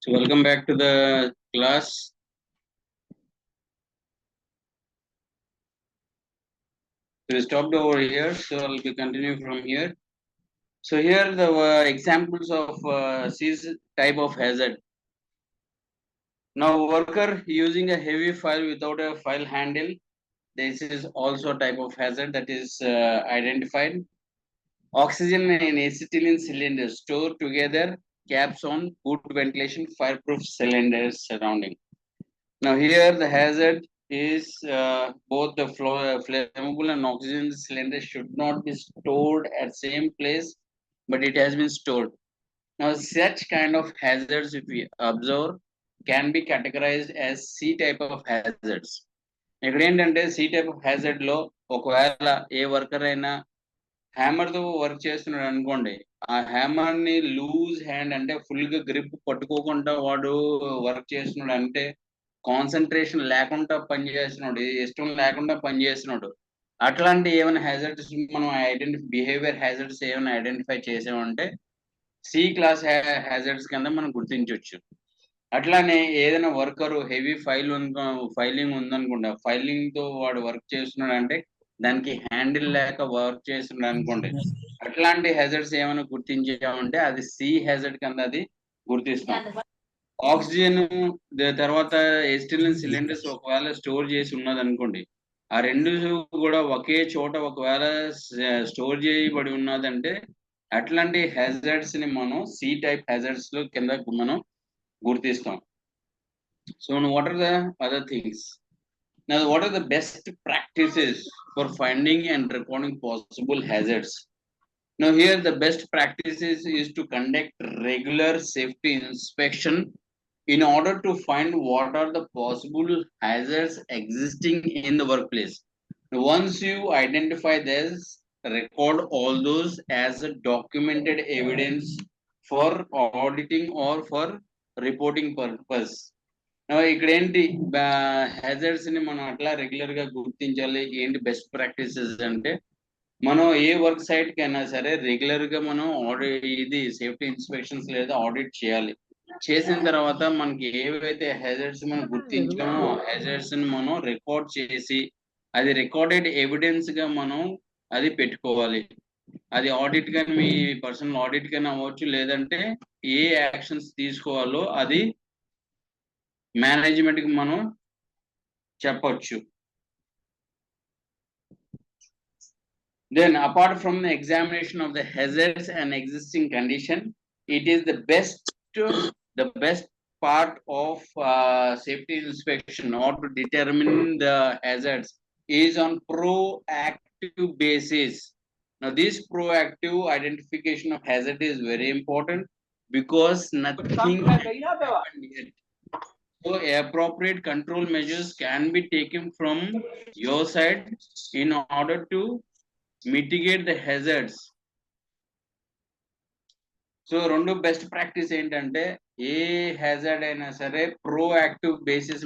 So welcome back to the class. We stopped over here, so I'll be continuing from here. So here the examples of these type of hazard. Now worker using a heavy file without a file handle. This is also a type of hazard that is identified. Oxygen and acetylene cylinders stored together, caps on, good ventilation, fireproof cylinders surrounding. Now here the hazard is both the flammable and oxygen cylinder should not be stored at same place, but it has been stored. Now such kind of hazards, if we observe, can be categorized as C type of hazards. ఇక్కడ ఏంటంటే C type of hazard లో ఒకవేళ ఏ worker అయినా hammer తో work చేస్తున్నాడు అనుకోండి, ఆ hammer ని లూజ్ హ్యాండ్ అంటే ఫుల్ గా గ్రిప్ పట్టుకోకుండా వాడు వర్క్ చేస్తున్నాడు అంటే కాన్సన్ట్రేషన్ లేకుండా పనిచేస్తున్నాడు, ఇష్టం లేకుండా పనిచేస్తున్నాడు. అట్లాంటి ఏమైనా హ్యాజర్డ్స్ మనం బిహేవియర్ హ్యాజర్డ్స్ ఏమైనా ఐడెంటిఫై చేసామంటే సి క్లాస్ హ్యాజర్డ్స్ కింద మనం గుర్తించవచ్చు. అట్లానే ఏదైనా వర్కరు హెవీ ఫైలింగ్ ఉందనుకోండి, ఫైలింగ్ తో వాడు వర్క్ చేస్తున్నాడు అంటే దానికి హ్యాండిల్ లేక వర్క్ చేస్తున్నాడు అనుకోండి, అట్లాంటి హ్యాజర్డ్స్ ఏమైనా గుర్తించామంటే అది సి హ్యాజర్డ్ కింద అది గుర్తిస్తాం. ఆక్సిజన్ తర్వాత ఎస్టిలిన్ సిలిండర్స్ ఒకవేళ స్టోర్ చేసి ఉన్నది అనుకోండి, ఆ రెండు కూడా ఒకే చోట ఒకవేళ స్టోర్ చేయబడి ఉన్నదంటే అట్లాంటి హ్యాజర్డ్స్ ని మనం సి టైప్ హ్యాజర్డ్స్ లో కింద మనం గుర్తిస్తాం. So what are the other things? Now what are the best practices for finding and recording possible hazards? Now here the best practices is to conduct regular safety inspection in order to find what are the possible hazards existing in the workplace. Once you identify this, record all those as a documented evidence for auditing or for reporting purpose. ఇక్కడ ఏంటి hazards ని మనం అట్లా regular గా గుర్తించాలి. ఏంటి best practices అంటే, మనం ఏ వర్క్ సైట్ కైనా సరే రెగ్యులర్ గా మనం ఇది సేఫ్టీ ఇన్స్పెక్షన్స్ లేదా ఆడిట్ చేయాలి. చేసిన తర్వాత మనకి ఏవైతే హ్యాజర్డ్స్ మనం గుర్తించామో హ్యాజర్డ్స్ ని మనం రికార్డ్ చేసి అది రికార్డెడ్ ఎవిడెన్స్ గా మనం అది పెట్టుకోవాలి. అది ఆడిట్ కానీ మీ పర్సనల్ ఆడిట్ కానీ అవ్వచ్చు, లేదంటే ఏ యాక్షన్స్ తీసుకోవాలో అది మేనేజ్మెంట్ కి మనం చెప్పొచ్చు. Then apart from the examination of the hazards and existing condition, it is the best part of safety inspection or to determine the hazards is on proactive basis. Now this proactive identification of hazard is very important because nothing happened yet. So appropriate control measures can be taken from your side in order to mitigate the hazards. So రెండు best practice ఏంటంటే, ఏ hazard అయినా సరే proactive basis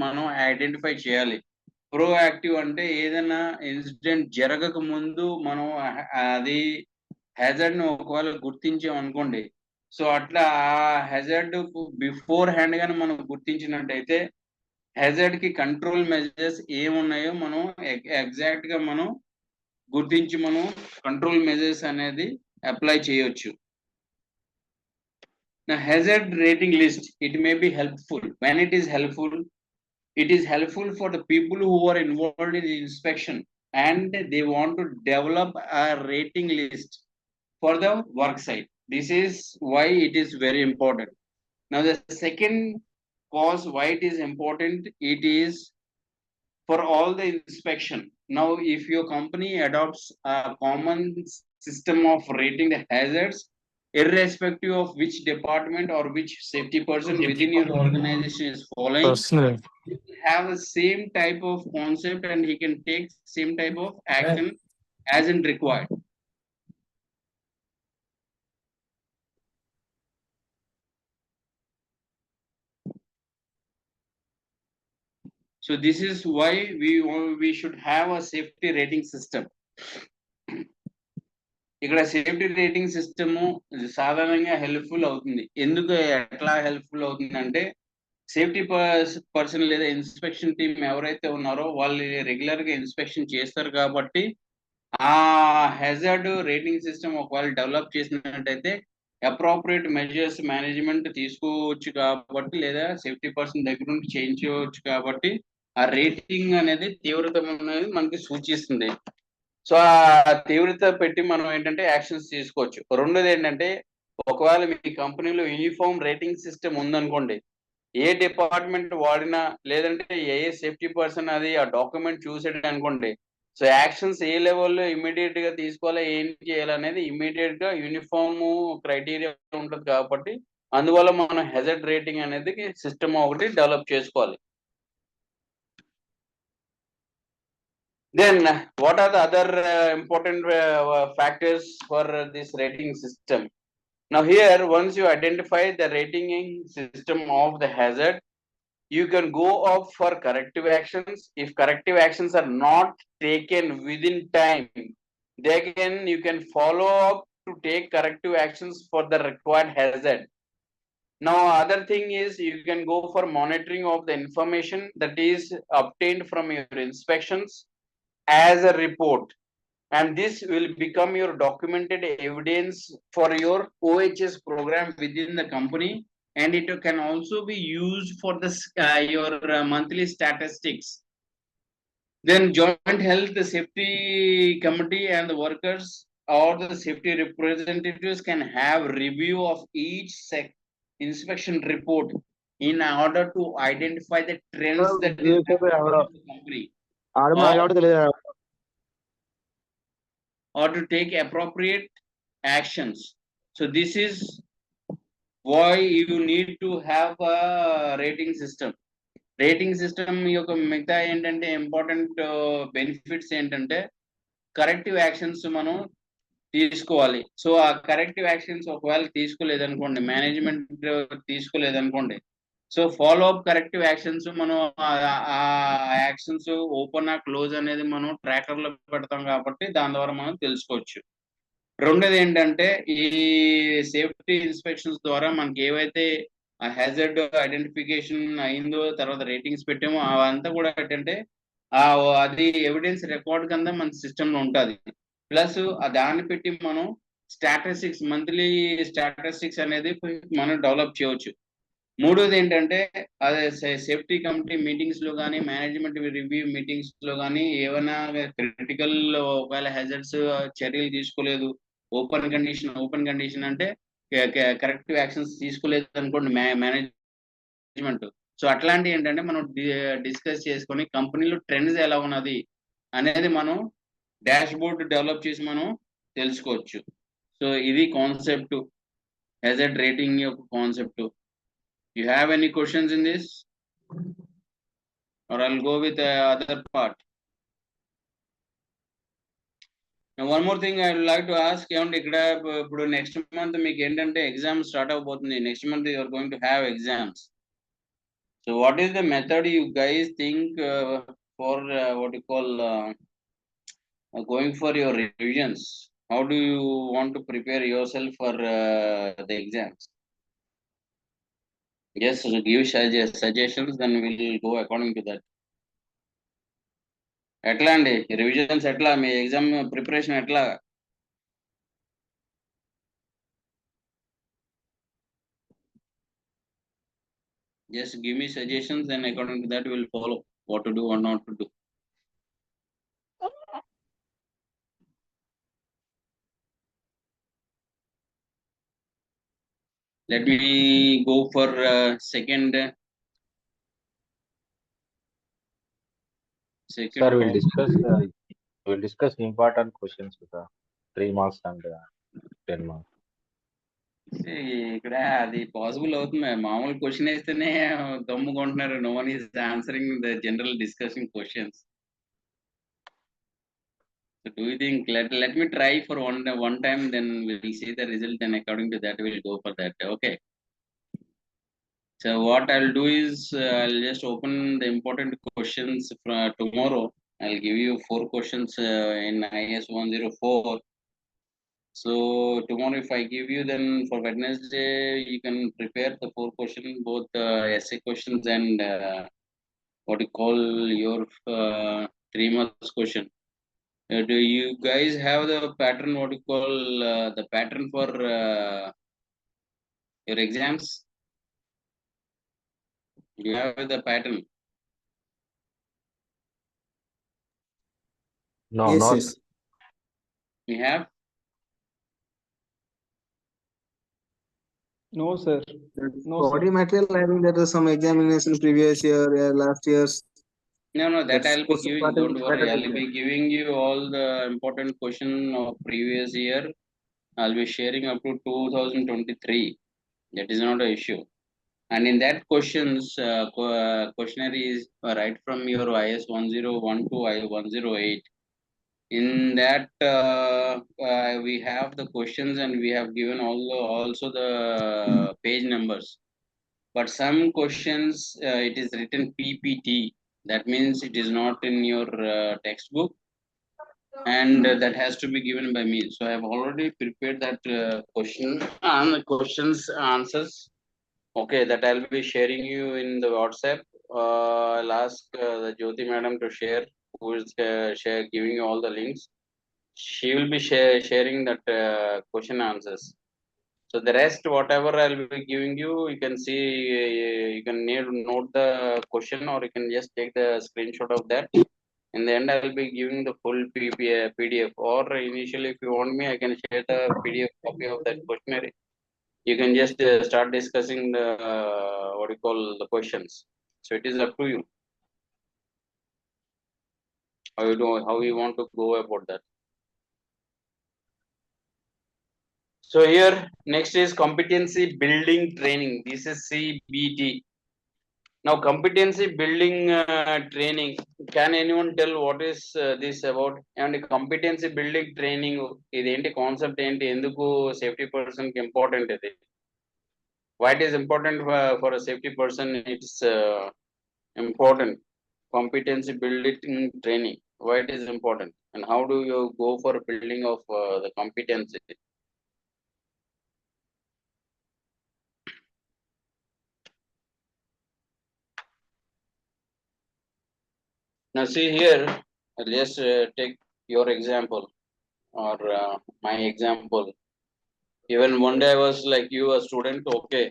మనం identify చేయాలి. Proactive అంటే ఏదైనా incident జరగక ముందు మనం అది హ్యాజర్డ్ ని ఒకవేళ గుర్తించాం అనుకోండి, సో అట్లా ఆ హ్యాజర్డ్ బిఫోర్ హ్యాండ్ గానే మనం గుర్తించినట్టయితే హ్యాజర్డ్ కి కంట్రోల్ మెజర్స్ ఏమున్నాయో మనం ఎగ్జాక్ట్ గా మనం గుర్తించి మనం కంట్రోల్ మెజర్స్ అనేది అప్లై చేయొచ్చు. Now hazard rating list, it may be helpful. When it is helpful for the people who are involved in the inspection and they want to develop a rating list for the work site. This is why it is very important. Now the second cause why it is important, it is for all the inspection. Now if your company adopts a common system of rating the hazards, irrespective of which department or which safety person within your organization is following, have the same type of concept and he can take same type of action as in required. So this is why we should have a safety rating system. ఇక్కడ safety rating system సాధారణంగా helpful అవుతుంది. ఎందుకు ఎట్లా helpful అవుతుంది అంటే, safety person లేదా inspection team ఎవరైతే ఉన్నారో వాళ్ళు రెగ్యులర్ గా ఇన్స్పెక్షన్ చేస్తారు కాబట్టి ఆ హెజర్డ్ రేటింగ్ సిస్టమ్ ఒకవేళ డెవలప్ చేసినట్టయితే అప్రోప్రియేట్ మెజర్స్ మేనేజ్మెంట్ తీసుకోవచ్చు కాబట్టి, లేదా సేఫ్టీ పర్సన్ దగ్గర నుండి చేయించవచ్చు కాబట్టి ఆ రేటింగ్ అనేది తీవ్రత అనేది మనకి సూచిస్తుంది. సో ఆ తీవ్రత పెట్టి మనం ఏంటంటే యాక్షన్స్ తీసుకోవచ్చు. రెండోది ఏంటంటే, ఒకవేళ మీ కంపెనీలో యూనిఫామ్ రేటింగ్ సిస్టమ్ ఉందనుకోండి, ఏ డిపార్ట్మెంట్ వాడినా లేదంటే ఏ సేఫ్టీ పర్సన్ అది ఆ డాక్యుమెంట్ చూసాడు అనుకోండి, సో యాక్షన్స్ ఏ లెవెల్లో ఇమీడియట్ గా తీసుకోవాలా, ఏం చేయాలనేది ఇమీడియట్ గా యూనిఫామ్ క్రైటీరియా ఉంటుంది కాబట్టి, అందువల్ల మనం హెజర్డ్ రేటింగ్ అనేది సిస్టమ్ ఒకటి డెవలప్ చేసుకోవాలి. Then, what are the other important factors for this rating system? Now, here, once you identify the rating system of the hazard, you can go up for corrective actions. If corrective actions are not taken within time, then you can follow up to take corrective actions for the required hazard. Now, other thing is you can go for monitoring of the information that is obtained from your inspections as a report, and this will become your documented evidence for your OHS program within the company, and it can also be used for this your monthly statistics. Then joint health safety committee and the workers or the safety representatives can have review of each inspection report in order to identify the trends that is happening in the company, or to take appropriate actions. So this is why you need to have a rating system. Rating system యొక్క మిగతా ఏంటంటే important benefits ఏంటంటే, corrective actions మనం తీసుకోవాలి. So ఆ corrective actions ఒకవేళ తీసుకోలేదనుకోండి, management తీసుకోలేదనుకోండి, so follow up corrective actions మనం ఆ యాక్షన్స్ ఓపెన్ క్లోజ్ అనేది మనం ట్రాకర్ లో పెడతాం కాబట్టి దాని ద్వారా మనం తెలుసుకోవచ్చు. రెండోది ఏంటంటే, ఈ సేఫ్టీ ఇన్స్పెక్షన్స్ ద్వారా మనకి ఏవైతే ఆ హ్యాజర్డ్ ఐడెంటిఫికేషన్ అయిందో, తర్వాత రేటింగ్స్ పెట్టామో అవంతా కూడా ఏంటంటే అది ఎవిడెన్స్ రికార్డ్ కింద మన సిస్టమ్ లో ఉంటుంది. ప్లస్ దాన్ని పెట్టి మనం స్టాటిస్టిక్స్, మంత్లీ స్టాటిస్టిక్స్ అనేది మనం డెవలప్ చేయవచ్చు. మూడోది ఏంటంటే, అదే సేఫ్టీ కమిటీ మీటింగ్స్ లో కానీ, మేనేజ్మెంట్ రివ్యూ మీటింగ్స్ లో కానీ ఏమైనా క్రిటికల్ ఒకవేళ హెజర్డ్స్ చర్యలు తీసుకోలేదు, ఓపెన్ కండిషన్ అంటే కరెక్టివ్ యాక్షన్స్ తీసుకోలేదు అనుకోండి మేనేజ్మెంట్, సో అట్లాంటివి ఏంటంటే మనం డిస్కస్ చేసుకొని కంపెనీలో ట్రెండ్స్ ఎలా ఉన్నది అనేది మనం డాష్ బోర్డ్ డెవలప్ చేసి మనం తెలుసుకోవచ్చు. సో ఇది కాన్సెప్ట్, హెజర్డ్ రేటింగ్ యొక్క concept. You have any questions in this, or I'll go with the other part? Now, one more thing I would like to ask, ఇప్పుడు next month మీకు ఏంటంటే exam start అవబోతుంది. Next month you are going to have exams. So what is the method you guys think for what you call going for your revisions? How do you want to prepare yourself for the exams? Yes, so give suggestions, then we'll go according to that. ఎట్లా అండి revisions, ఎట్లా మీ exam preparation ఎట్లా? Just give me suggestions, then according to that we'll follow what to do or not to do. Let me go for second. Sir, we'll discuss important questions with 3 marks and 10 marks. ఇక్కడ అది possible అవుతుంది. మామూలు question వేస్తేనే గమ్ముకుంటున్నారు. No one is answering the general discussion questions. So do you think let me try for one time, then we'll see the result, and according to that we'll go for that. Okay. So what I'll do is I'll just open the important questions from tomorrow. I'll give you 4 questions in IS 104. So tomorrow, if I give you, then for Wednesday, you can prepare the 4 questions, both essay questions and what you call your 3 months question. Do you guys have the pattern? What you call the pattern for your exams? You have the pattern. No, Yes, not yes. You have? No, sir. The No, sir. body material, I think there is some examination previous year, last year's. No, that That's I'll be question giving. pattern Don't is worry. better I'll than that. be giving you all the important question of previous year. I'll be sharing up to 2023. That is not an issue. And in that questions, questionnaire is right from your IS 1012 to I 108. In that, we have the questions and we have given also the page numbers. But some questions, it is written PPT. That means it is not in your textbook, and that has to be given by me. So I have already prepared that question and the questions answers. Okay, that I'll be sharing you in the WhatsApp. I'll ask the Jyoti madam to share, who is giving you all the links. She will be sharing that question answers. So the rest, whatever I'll be giving you, you can see, you can note the question, or you can just take the screenshot of that. In the end, I'll be giving the full PDF. Or initially, if you want me, I can share the PDF copy of that questionnaire. You can just start discussing the what you call the questions. So it is up to you how you want to go about that. So here next is competency building training. This is CBT. Now competency building training. Can anyone tell what is this about? And competency building training ఇది ఏంటి concept ఏంటి ఎందుకు safety person కి important ఇది why it is important for a safety person it's important competency building training why it is important and how do you go for building of the competency. Now see here, let's take your example or my example. Even one day I was like you, a student, okay,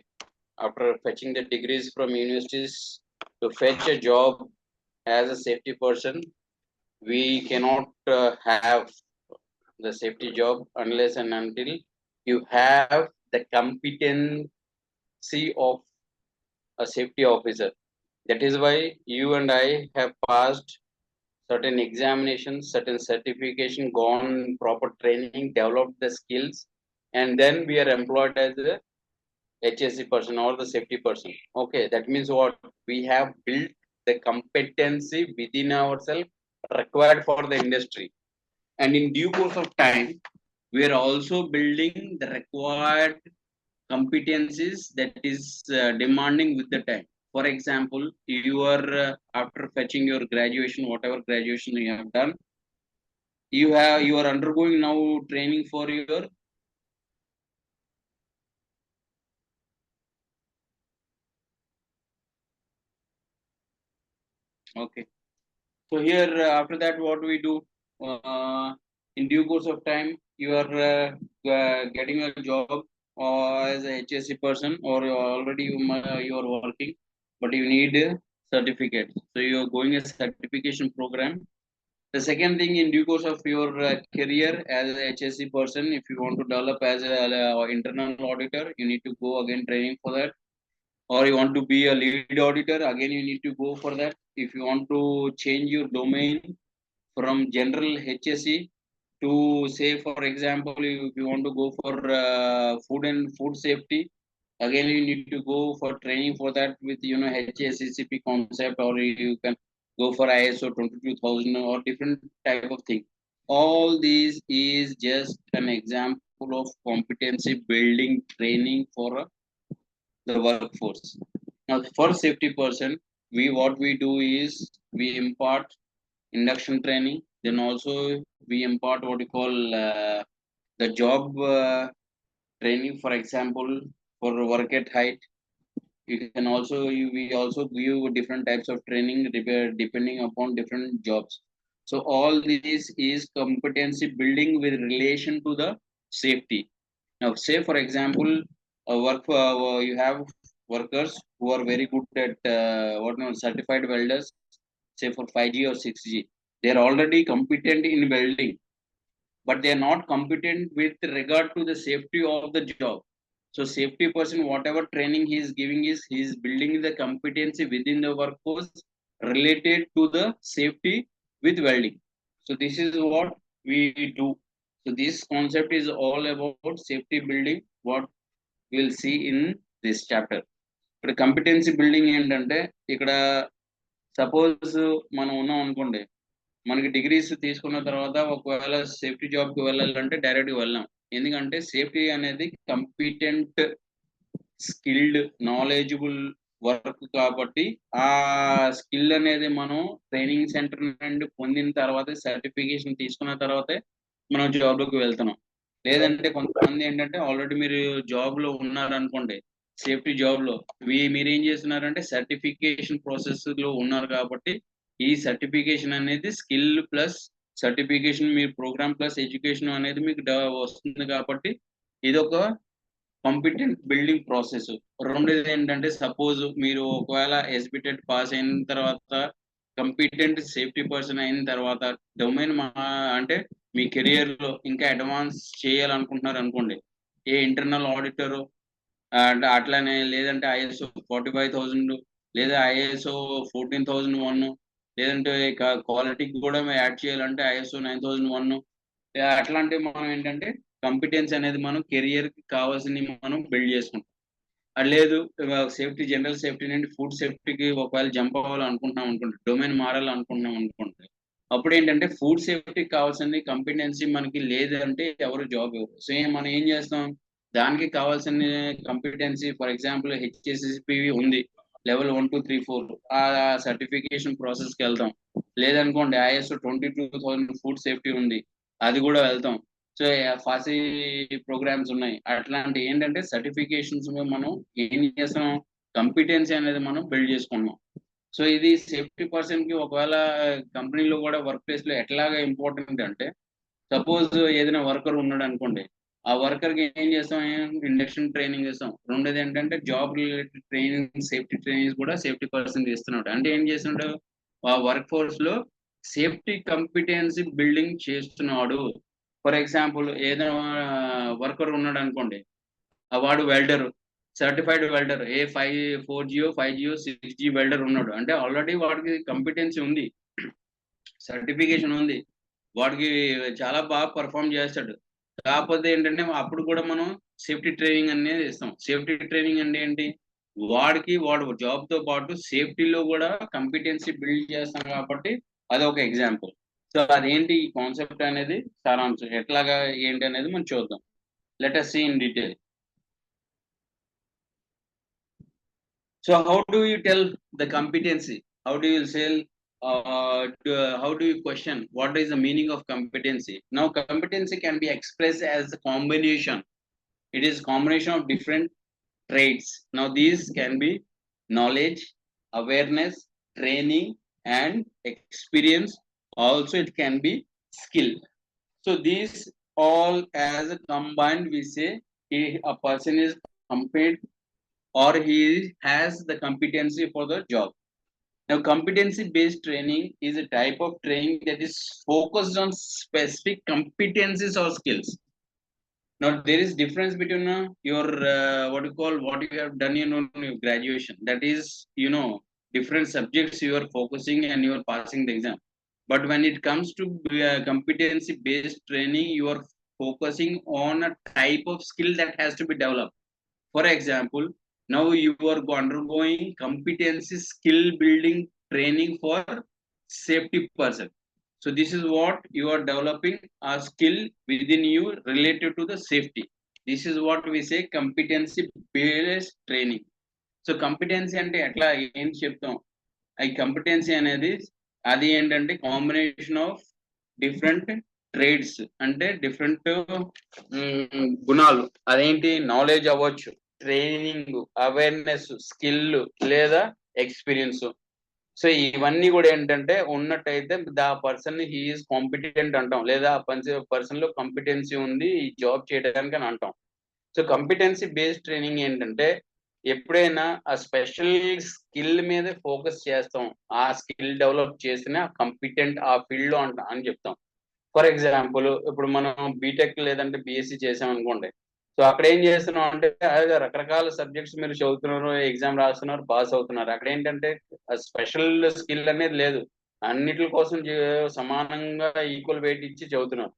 after fetching the degrees from universities to fetch a job as a safety person, we cannot have the safety job unless and until you have the competency of a safety officer. That is why you and I have passed certain examinations, certain certification, gone proper training, developed the skills, and then we are employed as a HSC person or the safety person. Okay, that means what? We have built the competency within ourselves required for the industry. And in due course of time, we are also building the required competencies that is demanding with the time. For example, you are after fetching your graduation, whatever graduation you have done, you are undergoing now training for your okay. So here after that, what we do in due course of time, you are getting a job as a HSC person, or already you are working, but you need a certificate. So you are going a certification program. The second thing, in due course of your career as a HSC person, if you want to develop as a internal auditor, you need to go again training for that. Or you want to be a lead auditor, again you need to go for that. If you want to change your domain from general HSE to, say for example, if you want to go for food and food safety, again you need to go for training for that with HACCP concept, or you can go for ISO 22000 or different type of thing. All these is just an example of competency building training for the workforce. Now for safety person, what we do is we impart induction training, then also we impart what we call the job training, for example, for work at height. You can also we also give different types of training depending upon different jobs. So all this is competency building with relation to the safety. Now say for example, you have workers who are very good at certified welders, say for 5G or 6G. They are already competent in welding, but they are not competent with regard to the safety of the job. So safety person, whatever training he is giving is he is building the competency within the workforce related to the safety with welding. So this is what we do. So this concept is all about safety building, what we'll see in this chapter. ఇక్కడ competency building ఏంటంటే, ఇక్కడ suppose మనం ఉన్నాం అనుకోండి, మనకి degrees తీసుకున్న తర్వాత ఒకవేళ సేఫ్టీ జాబ్కి వెళ్ళాలంటే డైరెక్ట్గా వెళ్ళాం. ఎందుకంటే సేఫ్టీ అనేది కంపిటెంట్, స్కిల్డ్, నాలెడ్జబుల్ వర్క్ కాబట్టి ఆ స్కిల్ అనేది మనం ట్రైనింగ్ సెంటర్ నుండి పొందిన తర్వాత సర్టిఫికేషన్ తీసుకున్న తర్వాతే మనం జాబ్లోకి వెళ్తున్నాం. లేదంటే కొంతమంది ఏంటంటే ఆల్రెడీ మీరు జాబ్లో ఉన్నారనుకోండి, సేఫ్టీ జాబ్లో మీరు ఏం చేస్తున్నారంటే సర్టిఫికేషన్ ప్రాసెస్ లో ఉన్నారు కాబట్టి ఈ సర్టిఫికేషన్ అనేది స్కిల్ ప్లస్ సర్టిఫికేషన్, మీ ప్రోగ్రామ్ ప్లస్ ఎడ్యుకేషన్ అనేది మీకు వస్తుంది కాబట్టి ఇది ఒక కాంపిటెంట్ బిల్డింగ్ ప్రాసెస్. రెండోది ఏంటంటే సపోజ్ మీరు ఒకవేళ ఎస్బిటెట్ పాస్ అయిన తర్వాత కంపిటెంట్ సేఫ్టీ పర్సన్ అయిన తర్వాత డొమైన్ అంటే మీ కెరియర్ లో ఇంకా అడ్వాన్స్ చేయాలనుకుంటున్నారు అనుకోండి, ఏ ఇంటర్నల్ ఆడిటర్ అంటే అట్లానే, లేదంటే ఐఎస్ఓ 45,000, లేదా ఐఎస్ఓ 14,001, లేదంటే క్వాలిటీకి కూడా యాడ్ చేయాలంటే ఐఎస్ఓ 9,001. అట్లాంటివి మనం ఏంటంటే కంపిటెన్స్ అనేది మనం కెరియర్ కి కావాల్సిన మనం బిల్డ్ చేసుకుంటాం. అది లేదు సేఫ్టీ, జనరల్ సేఫ్టీ నుండి ఫుడ్ సేఫ్టీకి ఒకవేళ జంప్ అవ్వాలనుకుంటున్నాం అనుకోండి, డొమైన్ మారాలనుకుంటున్నాం అనుకోండి, అప్పుడు ఏంటంటే ఫుడ్ సేఫ్టీకి కావాల్సిన కంపిటెన్సీ మనకి లేదంటే ఎవరు జాబ్ ఇవ్వరు. సో మనం ఏం చేస్తాం, దానికి కావాల్సిన కంపిటెన్సీ, ఫర్ ఎగ్జాంపుల్ హెచ్ఎస్సిపి ఉంది, లెవెల్ 1, 2, 3, 4, ఆ సర్టిఫికేషన్ ప్రాసెస్కి వెళ్తాం. లేదనుకోండి ఐఎస్ఓ 22,000 ఫుడ్ సేఫ్టీ ఉంది, అది కూడా వెళ్తాం. సో ఫాసీ ప్రోగ్రామ్స్ ఉన్నాయి. అట్లాంటి ఏంటంటే సర్టిఫికేషన్స్ మనం ఏం చేస్తాం, కంపిటెన్సీ అనేది మనం బిల్డ్ చేసుకున్నాం. సో ఇది సేఫ్టీ పర్సన్ కి ఒకవేళ కంపెనీలో కూడా వర్క్ ప్లేస్ లో ఎట్లాగా ఇంపార్టెంట్ అంటే, సపోజ్ ఏదైనా వర్కర్ ఉన్నాడు అనుకోండి, ఆ వర్కర్ కి ఏం చేస్తాం, ఇండక్షన్ ట్రైనింగ్ చేస్తాం. రెండోది ఏంటంటే job related training, safety trainings కూడా సేఫ్టీ పర్సన్ చేస్తున్నాడు. అంటే ఏం చేస్తున్నాడు, ఆ వర్క్ ఫోర్స్ లో సేఫ్టీ కంపిటెన్సీ బిల్డింగ్ చేస్తున్నాడు. ఫర్ ఎగ్జాంపుల్ ఏదైనా వర్కర్ ఉన్నాడు అనుకోండి, వాడు వెల్డర్, సర్టిఫైడ్ వెల్డర్, ఏ 4G 5G 6G వెల్డర్ ఉన్నాడు అంటే ఆల్రెడీ వాడికి కంపిటెన్సీ ఉంది, సర్టిఫికేషన్ ఉంది, వాడికి చాలా బాగా పర్ఫామ్ చేస్తాడు. కాకపోతే ఏంటంటే అప్పుడు కూడా మనం సేఫ్టీ ట్రైనింగ్ అనేది ఇస్తాం. సేఫ్టీ ట్రైనింగ్ అంటే ఏంటి, వాడు జాబ్ తో పాటు సేఫ్టీలో కూడా కంపిటెన్సీ బిల్డ్ చేస్తాం కాబట్టి అది ఒక ఎగ్జాంపుల్. సో అదేంటి ఈ కాన్సెప్ట్ అనేది సారాంశం, ఎట్లాగా ఏంటి అనేది మనం చూద్దాం. Let us see in detail. So how do you tell the competency? How do you say, how do you question what is the meaning of competency? Now competency can be expressed as a combination. It is combination of different traits. Now these can be knowledge, awareness, training and experience. Also it can be skill. So these all as a combined we say a person is competent or he has the competency for the job. Now, competency-based training is a type of training that is focused on specific competencies or skills. Now, there is difference between your what you have done in your graduation. That is, different subjects you are focusing and you are passing the exam. But when it comes to competency-based training, you are focusing on a type of skill that has to be developed. For example, now you are undergoing competency skill building training for safety person. So this is what you are developing a skill within you related to the safety. This is what we say competency based training. So competency అంటే ఎట్లా ఏం చెప్తాం, ఈ competency అనేది అది ఏంటంటే combination of different trades అంటే different గుణాలు. అదేంటి? నాలెడ్జ్ అవ్వచ్చు, ట్రైనింగ్, అవేర్నెస్, స్కిల్ లేదా ఎక్స్పీరియన్స్. సో ఇవన్నీ కూడా ఏంటంటే ఉన్నట్టయితే దా పర్సన్ హీఈస్ కాంపిటెంట్ అంటాం, లేదా ఆ పర్సన్ లో కాంపిటెన్సీ ఉంది ఈ జాబ్ చేయడానికి అని అంటాం. సో కాంపిటెన్సీ బేస్డ్ ట్రైనింగ్ ఏంటంటే ఎప్పుడైనా ఆ స్పెషల్ స్కిల్ మీద ఫోకస్ చేస్తాం, ఆ స్కిల్ డెవలప్ చేసిన కాంపిటెంట్ ఆ ఫీల్డ్ లో అని చెప్తాం. ఫర్ ఎగ్జాంపుల్ ఇప్పుడు మనం బీటెక్ లేదంటే బీఎస్సీ చేసాం అనుకోండి. సో అక్కడ ఏం చేస్తున్నాం అంటే రకరకాల సబ్జెక్ట్స్ మీరు చదువుతున్నారు, ఎగ్జామ్ రాస్తున్నారు, పాస్ అవుతున్నారు. అక్కడ ఏంటంటే స్పెషల్ స్కిల్ అనేది లేదు, అన్నిటి కోసం సమానంగా ఈక్వల్ వెయిట్ ఇచ్చి చదువుతున్నారు.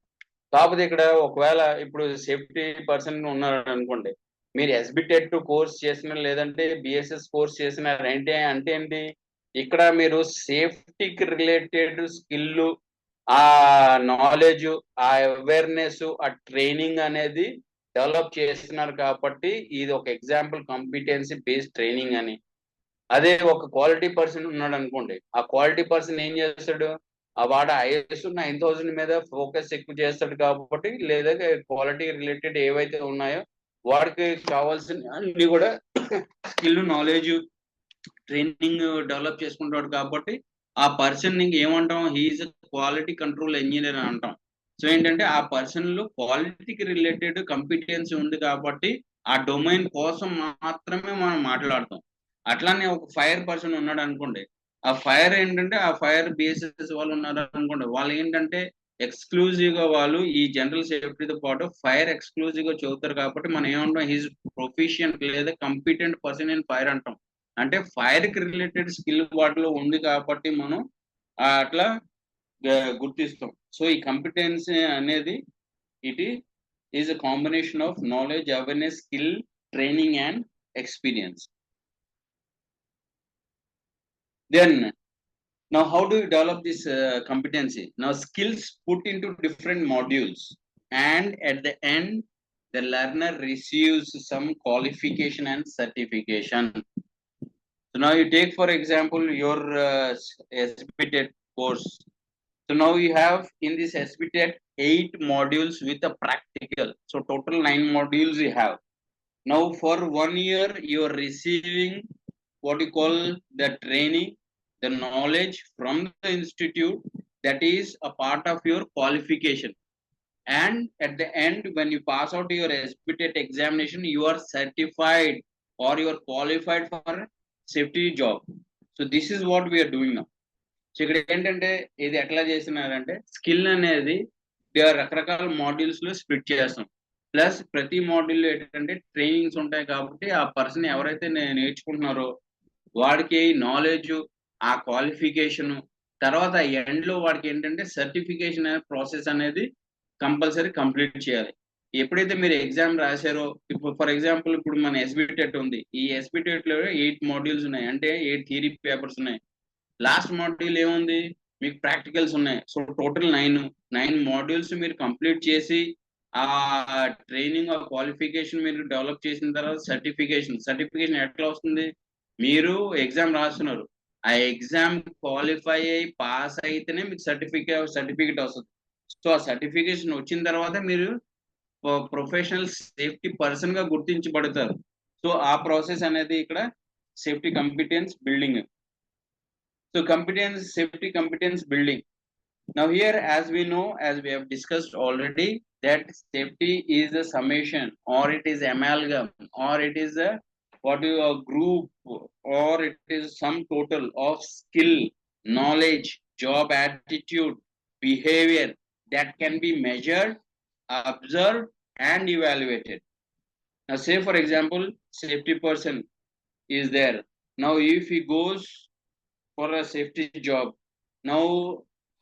కాకపోతే ఇక్కడ ఒకవేళ ఇప్పుడు సేఫ్టీ పర్సన్ ఉన్నారు అనుకోండి, మీరు ఎస్బిటెట్ కోర్స్ చేసిన లేదంటే బిఎస్ఎస్ కోర్స్ చేసిన అంటే ఏంటి? ఇక్కడ మీరు సేఫ్టీకి రిలేటెడ్ స్కిల్, ఆ నాలెడ్జ్, ఆ అవేర్నెస్, ఆ ట్రైనింగ్ అనేది డెవలప్ చేస్తున్నారు కాబట్టి ఇది ఒక ఎగ్జాంపుల్ కాంపిటెన్సీ బేస్డ్ ట్రైనింగ్ అని. అదే ఒక క్వాలిటీ పర్సన్ ఉన్నాడు అనుకోండి, ఆ క్వాలిటీ పర్సన్ ఏం చేస్తాడు? వాడు ఐఎస్ 9000 మీద ఫోకస్ ఎక్కువ చేస్తాడు కాబట్టి, లేదా క్వాలిటీ రిలేటెడ్ ఏవైతే ఉన్నాయో వాడికి కావాల్సిన అన్ని కూడా స్కిల్, నాలెడ్జ్, ట్రైనింగ్ డెవలప్ చేసుకుంటాడు కాబట్టి ఆ పర్సన్ ఏమంటాం? హీఈస్ క్వాలిటీ కంట్రోల్ ఇంజనీర్ అని అంటాం. సో ఏంటంటే ఆ పర్సన్ లో క్వాలిటీకి రిలేటెడ్ కాంపిటెన్సీ ఉంది కాబట్టి ఆ డొమైన్ కోసం మాత్రమే మనం మాట్లాడతాం. అట్లానే ఒక ఫైర్ పర్సన్ ఉన్నాడు అనుకోండి, ఆ ఫైర్ ఏంటంటే ఆ ఫైర్ బేసిస్ వాళ్ళు ఉన్నారు అనుకోండి, వాళ్ళు ఏంటంటే ఎక్స్క్లూజివ్ గా వాళ్ళు ఈ జనరల్ సేఫ్టీతో పాటు ఫైర్ ఎక్స్క్లూజివ్ గా చదువుతారు కాబట్టి మనం ఏమంటాం? హీజ్ ప్రొఫిషియంట్ లేదా కంపిటెంట్ పర్సన్ ఇన్ ఫైర్ అంటాం. అంటే ఫైర్ కి రిలేటెడ్ స్కిల్ వాటిలో ఉంది కాబట్టి మనం అట్లా గుర్తిస్తాం. సో ఈ కంపిటెన్సీ అనేది it is a combination of knowledge, awareness, skill, training and experience. Then now how do you develop this competency? Now skills put into different modules, and at the end the learner receives some qualification and certification. So now you take for example your SBTET course. So now you have in this SBTET 8 modules with a practical. So total 9 modules you have. Now for 1 year you are receiving what you call the training, the knowledge from the institute, that is a part of your qualification. And at the end, when you pass out your SBTET examination, you are certified or you are qualified for safety job. So this is what we are doing now. So ఇక్కడ ఏంటంటే ఇది ఎట్లా చేస్తున్నారంటే skill అనేది రకరకాల modules లో split చేస్తాం. Plus ప్రతి మాడ్యూల్ ఏంటంటే ట్రైనింగ్స్ ఉంటాయి కాబట్టి ఆ పర్సన్ ఎవరైతే నేర్చుకుంటున్నారో వాడికి నాలెడ్జ్, ఆ క్వాలిఫికేషన్, తర్వాత ఎండ్ లో వాడికి ఏంటంటే సర్టిఫికేషన్ అనే ప్రాసెస్ అనేది కంపల్సరీ కంప్లీట్ చేయాలి. ఎప్పుడైతే మీరు ఎగ్జామ్ రాశారో, ఇప్పుడు ఫర్ ఎగ్జాంపుల్ ఇప్పుడు మన ఎస్బిటెట్ ఉంది, ఈ ఎస్బిటెట్ లో 8 మాడ్యూల్స్ ఉన్నాయి, అంటే 8 థియరీ పేపర్స్ ఉన్నాయి. లాస్ట్ మాడ్యూల్ ఏముంది? మీకు ప్రాక్టికల్స్ ఉన్నాయి. సో టోటల్ 9 మాడ్యూల్స్ మీరు కంప్లీట్ చేసి ఆ ట్రైనింగ్, ఆ క్వాలిఫికేషన్ మీరు డెవలప్ చేసిన తర్వాత సర్టిఫికేషన్ ఎట్లా వస్తుంది? మీరు ఎగ్జామ్ రాస్తున్నారు, ఆ ఎగ్జామ్ క్వాలిఫై అయ్యి పాస్ అయితేనే మీకు సర్టిఫికేట్ వస్తుంది. సో ఆ సర్టిఫికేషన్ వచ్చిన తర్వాత మీరు ప్రొఫెషనల్ సేఫ్టీ పర్సన్ గా గుర్తించబడతారు. సో ఆ ప్రాసెస్ అనేది ఇక్కడ safety competence building. So safety competence building. Now here, as we know, as we have discussed already, that safety is a summation, or it is amalgam, or it is a group, or it is some total of skill, knowledge, job attitude, behavior that can be measured, observed, and evaluated. Now say for example, safety person is there. Now if he goes for a safety job, now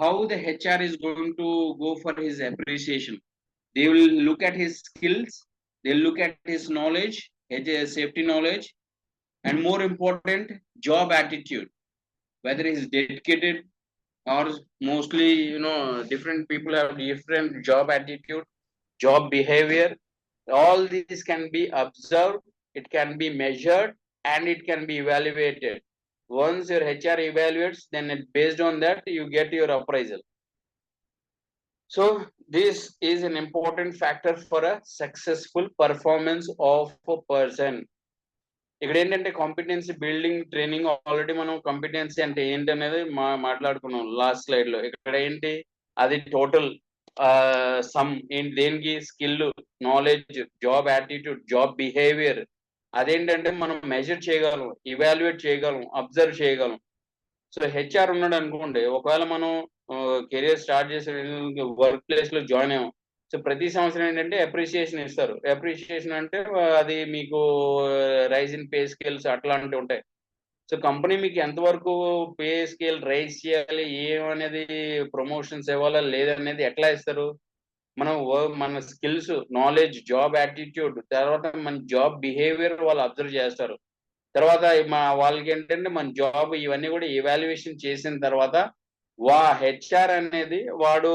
how the HR is going to go for his appreciation? They will look at his skills, they'll look at his knowledge, his safety knowledge, and more important, job attitude, whether he's dedicated or mostly, different people have different job attitude, job behavior. All these can be observed, it can be measured, and it can be evaluated. Once your HR evaluates, then based on that you get your appraisal. So this is an important factor for a successful performance of a person. ఇక్కడ ఏంటంటే competency building training already మనం competency అంటే ఏంటి అనేది మాట్లాడుకున్నాం last slide లో. ఇక్కడ ఏంటి అది టోటల్ సమ్ ఏంటి దేనికి skill, knowledge, job attitude, job behaviour. అదేంటంటే మనం మెజర్ చేయగలం, ఇవాల్యుయేట్ చేయగలం, అబ్జర్వ్ చేయగలం. సో హెచ్ఆర్ ఉన్నాడు అనుకోండి, ఒకవేళ మనం కెరియర్ స్టార్ట్ చేసే వర్క్ ప్లేస్ లో జాయిన్ అయ్యాం. సో ప్రతి సంవత్సరం ఏంటంటే అప్రిసియేషన్ ఇస్తారు. అప్రిసియేషన్ అంటే అది మీకు రైజ్ ఇన్ పే స్కేల్స్ అట్లాంటివి ఉంటాయి. సో కంపెనీ మీకు ఎంతవరకు పే స్కేల్ రైజ్ చేయాలి, ఏమనేది ప్రమోషన్స్ ఇవ్వాలా లేదనేది ఎట్లా ఇస్తారు? మనం మన స్కిల్స్, నాలెడ్జ్, జాబ్ యాటిట్యూడ్, తర్వాత మన జాబ్ బిహేవియర్ వాళ్ళు అబ్జర్వ్ చేస్తారు. తర్వాత వాళ్ళకి ఏంటంటే మన జాబ్ ఇవన్నీ కూడా ఇవాల్యుయేషన్ చేసిన తర్వాత హెచ్ఆర్ అనేది వాడు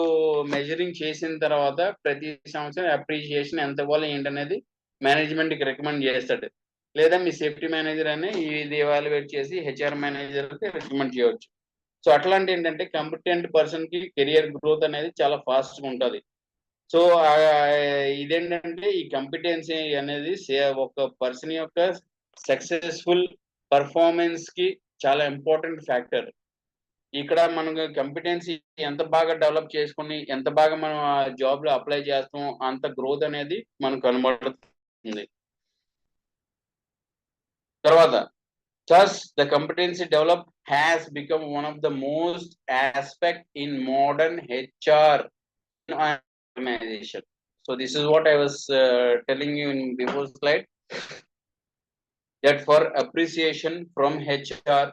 మెజరింగ్ చేసిన తర్వాత ప్రతి సంవత్సరం అప్రిషియేషన్ ఎంత ఇవ్వాలి ఏంటనేది మేనేజ్మెంట్ కి రికమెండ్ చేస్తాడు. లేదా మీ సేఫ్టీ మేనేజర్ అని ఇది ఎవాల్యుయేట్ చేసి హెచ్ఆర్ మేనేజర్ కి రికమెండ్ చేయవచ్చు. సో అట్లాంటి ఏంటంటే కాంపిటెంట్ పర్సన్ కి కెరియర్ గ్రోత్ అనేది చాలా ఫాస్ట్ గా ఉంటుంది. సో ఇదేంటంటే ఈ కాంపిటెన్సీ అనేది ఒక పర్సన్ యొక్క సక్సెస్ఫుల్ పర్ఫార్మెన్స్ కి చాలా ఇంపార్టెంట్ ఫ్యాక్టర్. ఇక్కడ మనం కాంపిటెన్సీ ఎంత బాగా డెవలప్ చేసుకుని ఎంత బాగా మనం ఆ జాబ్ లో అప్లై చేస్తాం అంత గ్రోత్ అనేది మనకు కనబడుతుంది. తర్వాత thus the competency develop has become one of the most aspect in modern HR organization. So this is what I was telling you in before slide, that for appreciation from HR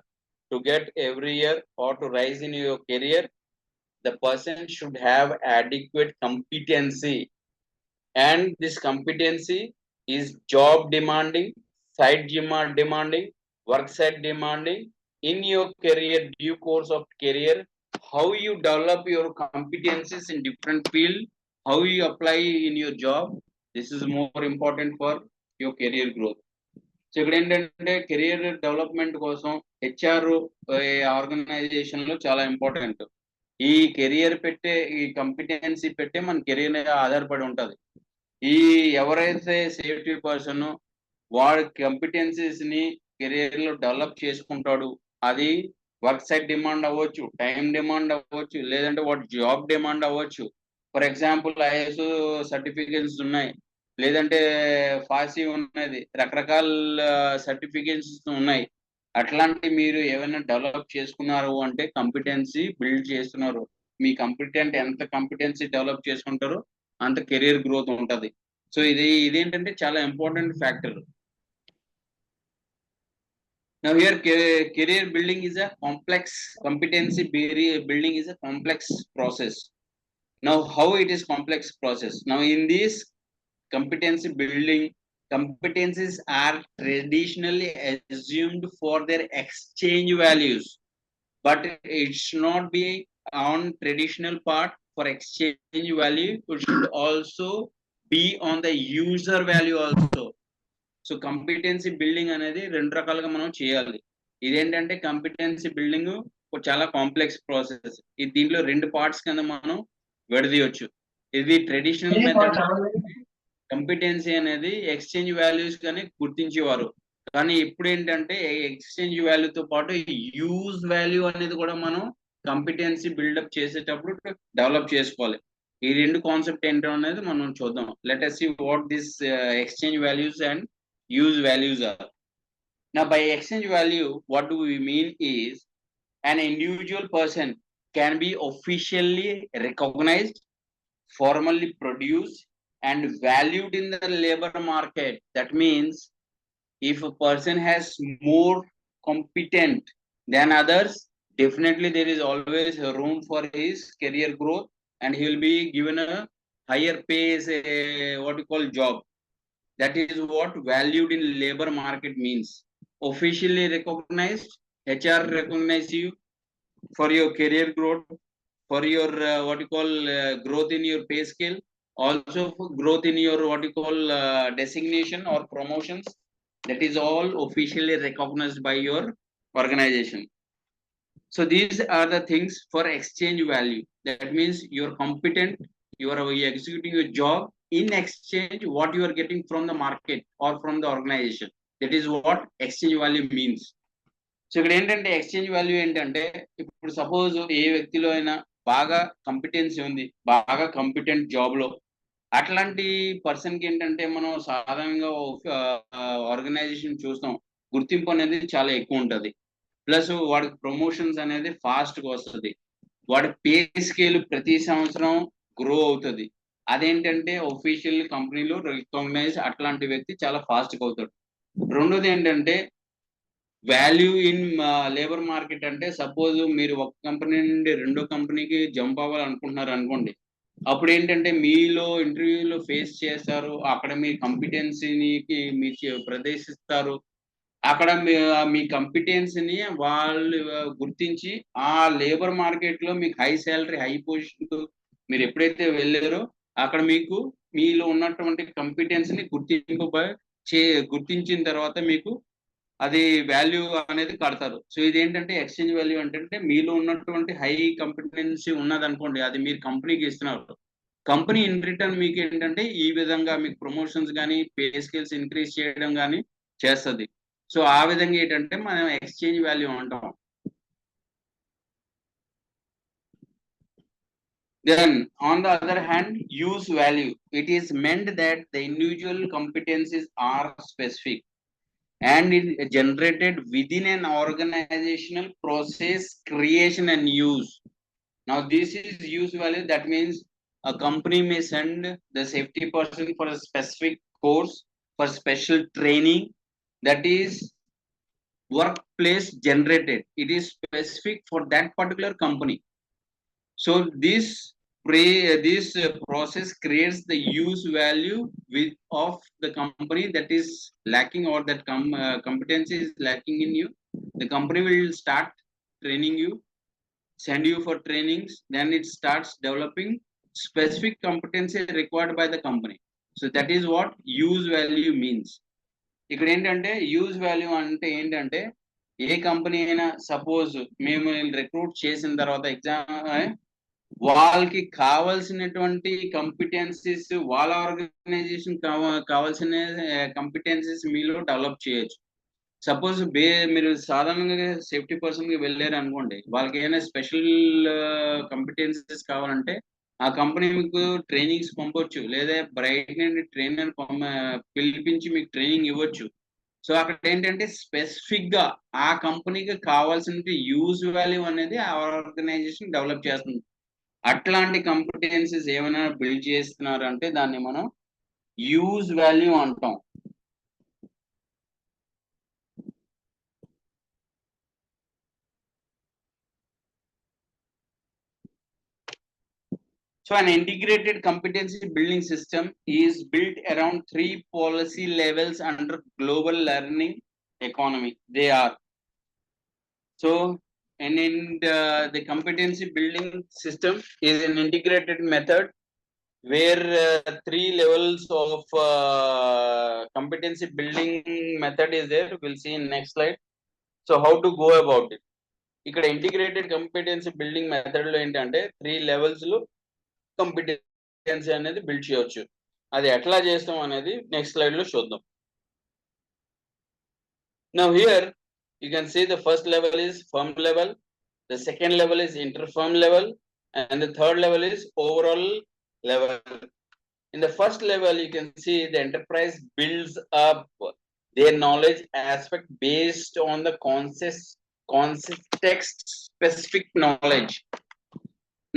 to get every year or to rise in your career, the person should have adequate competency, and this competency is job demanding, site demanding, work site demanding. In your career, due course of career, how you develop your competencies in different field, how you apply in your job, this is more important for your career growth. So ఇక్కడ ఏంటంటే career development కోసం HR organisation లో చాలా important. ఈ career పెట్టే ఈ competency పెట్టే మన కెరియర్ ఆధారపడి ఉంటది. ఈ ఎవరైతే సేఫ్టీ పర్సన్ వాడి కంపిటెన్సీస్ ని కెరియర్ లో డెవలప్ చేసుకుంటాడు, అది వర్క్ సైట్ డిమాండ్ అవ్వచ్చు, టైం డిమాండ్ అవ్వచ్చు, లేదంటే వాటి జాబ్ డిమాండ్ అవ్వచ్చు. ఫర్ ఎగ్జాంపుల్ ఐఎస్ సర్టిఫికేట్స్ ఉన్నాయి, లేదంటే ఫాసీ ఉన్నది, రకరకాల సర్టిఫికేట్స్ ఉన్నాయి. అట్లాంటి మీరు ఏమైనా డెవలప్ చేసుకున్నారు అంటే కంపిటెన్సీ బిల్డ్ చేస్తున్నారు. మీ ఎంత కంపిటెన్సీ డెవలప్ చేసుకుంటారో అంత కెరియర్ గ్రోత్ ఉంటది. సో ఇదేంటంటే చాలా important factor. Now here career building is a complex, competency building is a complex process. Now how it is complex process? Now in this competency building, competencies are traditionally assumed for their exchange values, but it should not be on traditional part for exchange value. It should also be on the user value also. So competency building అనేది రెండు రకాలుగా మనం చేయాలి. ఇదేంటంటే competency building చాలా complex process. దీంట్లో రెండు parts కింద మనం విడదీయొచ్చు. ఇది ట్రెడిషనల్ మెథడ్. కంపిటెన్సీ అనేది ఎక్స్చేంజ్ వాల్యూస్ కానీ గుర్తించేవారు, కానీ ఇప్పుడు ఏంటంటే ఎక్స్చేంజ్ వాల్యూతో పాటు యూజ్ వాల్యూ అనేది కూడా మనం కంపిటెన్సీ బిల్డప్ చేసేటప్పుడు డెవలప్ చేసుకోవాలి. ఈ రెండు కాన్సెప్ట్ ఏంటో అనేది మనం చూద్దాం. Let us see what this exchange values and use values are. Now by exchange value, what do we mean is an individual person can be officially recognized, formally produced and valued in the labor market. That means if a person has more competent than others, definitely there is always a room for his career growth, and he will be given a higher pay as a what you call job. That is what valued in labor market means. Officially recognized, HR recognize you for your career growth, for your what you call growth in your pay scale, also for growth in your what you call designation or promotions. That is all officially recognized by your organization. So these are the things for exchange value. That means you're competent, You are executing your job. In exchange, what you are getting from the market or from the organization. That is what exchange value means. So ఇక్కడ ఏంటంటే exchange value ఏంటంటే, ఇప్పుడు suppose ఏ వ్యక్తిలో అయినా బాగా competency ఉంది, బాగా competent job లో, అట్లాంటి పర్సన్ కి ఏంటంటే మనం సాధారణంగా ఆర్గనైజేషన్ చూస్తాం, గుర్తింపు అనేది చాలా ఎక్కువ ఉంటుంది. ప్లస్ వాడికి ప్రమోషన్స్ అనేది ఫాస్ట్ గా వస్తుంది. వాడి పే స్కేల్ ప్రతి సంవత్సరం గ్రో అవుతుంది. అదేంటంటే ఒఫీషియల్ కంపెనీలో రికగ్నైజ్ అట్లాంటి వ్యక్తి చాలా ఫాస్ట్ గా అవుతాడు. రెండోది ఏంటంటే వాల్యూ ఇన్ లేబర్ మార్కెట్. అంటే సపోజ్ మీరు ఒక కంపెనీ నుండి రెండో కంపెనీకి జంప్ అవ్వాలనుకుంటున్నారు అనుకోండి, అప్పుడు ఏంటంటే మీలో ఇంటర్వ్యూలో ఫేస్ చేస్తారు, అక్కడ మీ కంపిటెన్సీకి మీరు ప్రదర్శిస్తారు. అక్కడ మీ కంపిటెన్సీని వాళ్ళు గుర్తించి ఆ లేబర్ మార్కెట్ లో మీకు హై శాలరీ, హై పొజిషన్ మీరు ఎప్పుడైతే వెళ్ళారో అక్కడ మీకు మీలో ఉన్నటువంటి కంపిటెన్సీని గుర్తించిన తర్వాత మీకు అది వాల్యూ అనేది కడతారు. సో ఇదేంటంటే ఎక్స్చేంజ్ వాల్యూ అంటే మీలో ఉన్నటువంటి హై కంపిటెన్సీ ఉన్నది అనుకోండి, అది మీరు కంపెనీకి ఇస్తున్నారు. కంపెనీ ఇన్ రిటర్న్ మీకు ఏంటంటే ఈ విధంగా మీకు ప్రమోషన్స్ కానీ పే స్కేల్స్ ఇంక్రీజ్ చేయడం కానీ చేస్తుంది. సో ఆ విధంగా ఏంటంటే మనం ఎక్స్చేంజ్ వాల్యూ అంటాం. Then on the other hand, use value. It is meant that the individual competencies are specific and it generated within an organizational process creation and use. Now this is use value. That means a company may send the safety person for a specific course, for special training, that is workplace generated. It is specific for that particular company. So this process creates the use value of the company that is lacking, or that competency is lacking in you. The company will start training you, send you for trainings, then it starts developing specific competency required by the company. So that is what use value means. ఇక్కడ ఏంటంటే use value అంటే ఏంటంటే, ఏ company అయినా suppose మేము recruit చేసిన తర్వాత exam వాళ్ళకి కావాల్సినటువంటి కంపిటెన్సీస్, వాళ్ళ ఆర్గనైజేషన్ కావాల్సిన కంపిటెన్సీస్ మీలో డెవలప్ చేయొచ్చు. సపోజ్ మీరు సాధారణంగా సేఫ్టీ పర్సన్ కి వెళ్ళారు అనుకోండి, వాళ్ళకి ఏమైనా స్పెషల్ కంపిటెన్సీస్ కావాలంటే ఆ కంపెనీ మీకు ట్రైనింగ్స్ పంపొచ్చు, లేదా బయట నుండి ట్రైనర్ పిలిపించి మీకు ట్రైనింగ్ ఇవ్వచ్చు. సో అక్కడ ఏంటంటే స్పెసిఫిక్ గా ఆ కంపెనీకి కావాల్సిన యూజ్ వాల్యూ అనేది ఆ ఆర్గనైజేషన్ డెవలప్ చేస్తుంది. అట్లాంటి కంపిటెన్సీస్ ఏమైనా బిల్డ్ చేస్తున్నారు అంటే దాన్ని మనం యూజ్ వాల్యూ అంటాం. So an integrated competency building system is built around 3 policy levels under global learning economy. They are, so and in the competency building system is an integrated method where 3 levels of competency building method is there. We'll see in next slide. So how to go about it. ఇక్కడ integrated competency building method లో ఏంటంటే 3 levels లో competency అనేది build చేయొచ్చు. అది ఎట్లా చేస్తాం అనేది నెక్స్ట్ స్లైడ్ లో చూద్దాం. Now here you can see the first level is firm level, the second level is inter-firm level, and the third level is overall level. In the first level you can see the enterprise builds up their knowledge aspect based on the context specific knowledge.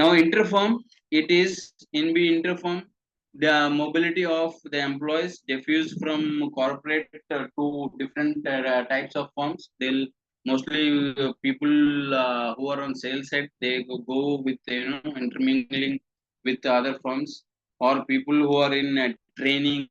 Now inter-firm, it is in the inter-firm, the mobility of the employees diffuse from corporate to different types of firms. They'll mostly people who are on sales side, they go with intermingling with other firms, or people who are in training